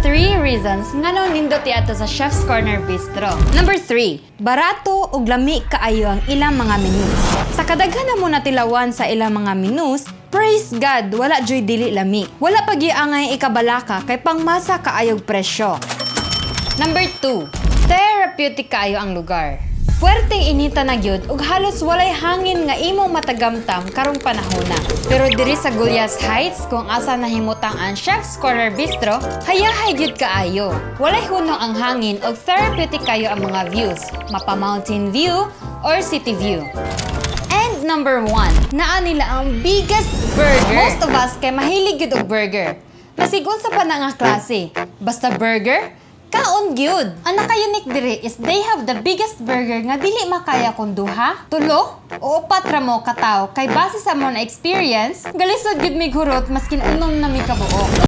3 reasons ngano nindot ato sa Chef's Corner Bistro. Number 3, barato ug lami kaayo ang ilang mga menus. Sa kadaghan na mo natilawan sa ilang mga menus, praise God, wala joy dili lami. Wala pagiangay ikabalaka kay pangmasa kaayog presyo. Number 2, therapeutic kaayo ang lugar. Puwerteng inita na gyud ug halos walay hangin nga imong matagamtam karong panahona. Pero diri sa Gulyas Heights kung asa nahimutang ang Chef's Corner Bistro, hayahay gyud kaayo. Walay hunong ang hangin ug therapeutic kayo ang mga views, mapa mountain view or city view. And number 1, naa nila ang biggest burger. Most of us kay mahilig gyud og burger. Masigon sa pa na nga klase, basta burger, kaon gyud. Ang naka-unique diri is they have the biggest burger nga dili makaya kun duha, tulo, o upat ra mo katawo kay base sa mo na experience, galisod gyud mig hurot maskin unom na mi kabuok.